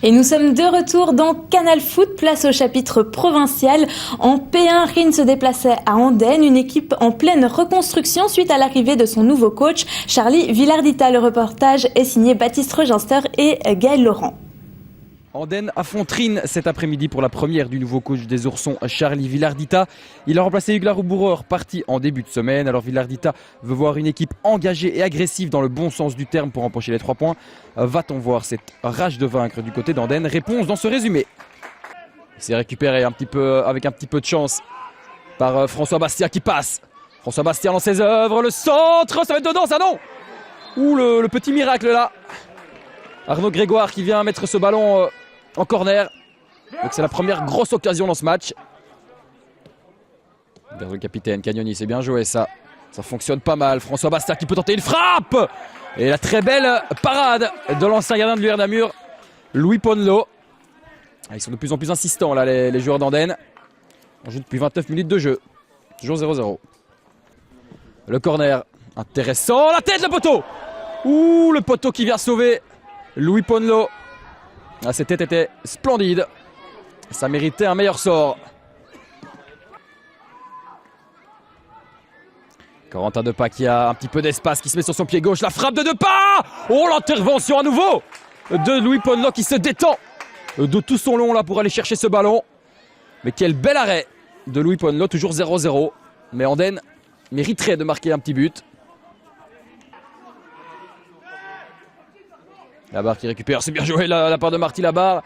Et nous sommes de retour dans Canal Foot, place au chapitre provincial. En P1, Rennes se déplaçait à Andenne, une équipe en pleine reconstruction suite à l'arrivée de son nouveau coach, Charlie Villardita. Le reportage est signé Baptiste Reginster et Gaël Laurent. Andenne affronte Rennes cet après-midi pour la première du nouveau coach des Oursons, Charlie Villardita. Il a remplacé Hugues Larouboureur, parti en début de semaine. Alors Villardita veut voir une équipe engagée et agressive dans le bon sens du terme pour empocher les 3 points. Va-t-on voir cette rage de vaincre du côté d'Andenne? Réponse dans ce résumé. Il s'est récupéré avec un petit peu de chance par François Bastia qui passe. François Bastia dans ses œuvres, le centre, ça va être dedans, ça non? Ouh, le petit miracle là. Arnaud Grégoire qui vient mettre ce ballon en corner. Donc c'est la première grosse occasion dans ce match. Vers le capitaine Cagnoni, c'est bien joué ça. Ça fonctionne pas mal. François Bastia qui peut tenter une frappe. Et la très belle parade de l'ancien gardien de l'UR Namur, Louis Ponlo. Ils sont de plus en plus insistants là, les joueurs d'Andenne. On joue depuis 29 minutes de jeu. Toujours 0-0. Le corner, intéressant. La tête, le poteau. Ouh, le poteau qui vient sauver Louis Ponlo. Ah, cette tête était splendide. Ça méritait un meilleur sort. Corentin Depas qui a un petit peu d'espace, qui se met sur son pied gauche. La frappe de Depas. Oh, l'intervention à nouveau de Louis Ponlo qui se détend de tout son long là pour aller chercher ce ballon. Mais quel bel arrêt de Louis Ponlo, toujours 0-0. Mais Andenne mériterait de marquer un petit but. Labarre qui récupère, c'est bien joué la part de Marty Labarre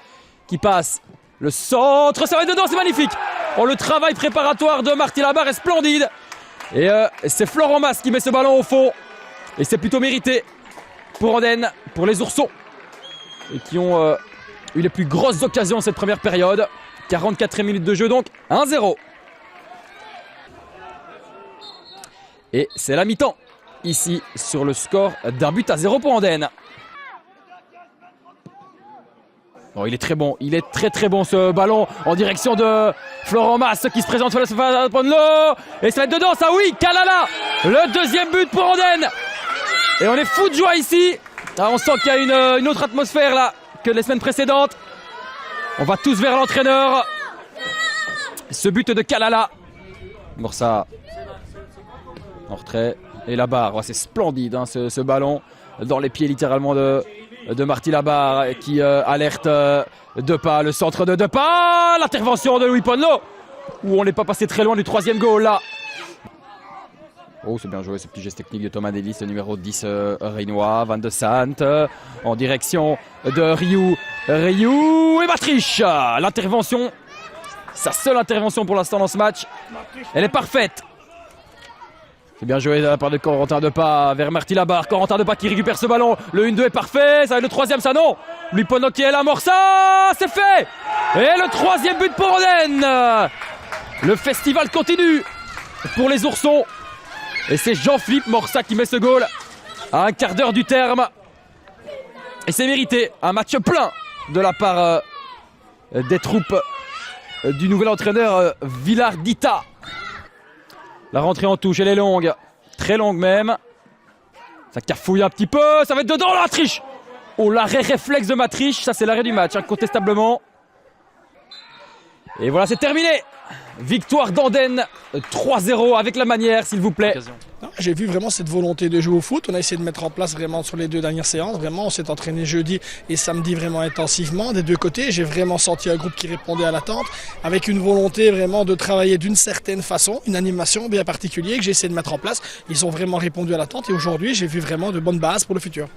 qui passe. Le centre, ça va être dedans, c'est magnifique. Oh, le travail préparatoire de Marty Labarre est splendide. Et c'est Florent Mas qui met ce ballon au fond. Et c'est plutôt mérité pour Andenne, pour les Oursons. Et qui ont eu les plus grosses occasions cette première période. 44e minute de jeu donc, 1-0. Et c'est la mi-temps, ici sur le score d'1-0 pour Andenne. Oh, il est très bon, il est très bon ce ballon en direction de Florent Mas qui se présente sur la surface de Ponlo. Et ça va être dedans, ça oui, Kalala, le deuxième but pour Andenne. Et on est fou de joie ici. Ah, on sent qu'il y a une autre atmosphère là que les semaines précédentes. On va tous vers l'entraîneur. Ce but de Kalala. Morsa en retrait. Et la barre, oh, c'est splendide hein, ce ballon dans les pieds littéralement de Marty Labarre qui alerte Depas, le centre de Depas, l'intervention de Louis Ponlo, où on n'est pas passé très loin du 3e goal là. Oh, c'est bien joué ce petit geste technique de Thomas Delis, le numéro 10 Rénois, Van de Sant, en direction de Ryu et Matriche. L'intervention, sa seule intervention pour l'instant dans ce match, elle est parfaite. C'est bien joué de la part de Corentin Depas vers Marty Labarre. Corentin Depas qui récupère ce ballon. Le 1-2 est parfait. Ça va être le 3e, ça non. Louis Ponlo qui est là. Morsa, c'est fait. Et le 3e but pour Andenne. Le festival continue pour les Oursons. Et c'est Jean-Philippe Morsa qui met ce goal à un quart d'heure du terme. Et c'est mérité. Un match plein de la part des troupes du nouvel entraîneur Villardita. La rentrée en touche, elle est longue. Très longue même. Ça cafouille un petit peu. Ça va être dedans, la triche. Oh, l'arrêt réflexe de Matriche. Ça, c'est l'arrêt du match, incontestablement. Et voilà, c'est terminé. Victoire d'Andenne, 3-0 avec la manière, s'il vous plaît. J'ai vu vraiment cette volonté de jouer au foot. On a essayé de mettre en place vraiment sur les 2 dernières séances. Vraiment, on s'est entraîné jeudi et samedi vraiment intensivement des 2 côtés. J'ai vraiment senti un groupe qui répondait à l'attente avec une volonté vraiment de travailler d'une certaine façon, une animation bien particulière que j'ai essayé de mettre en place. Ils ont vraiment répondu à l'attente et aujourd'hui, j'ai vu vraiment de bonnes bases pour le futur.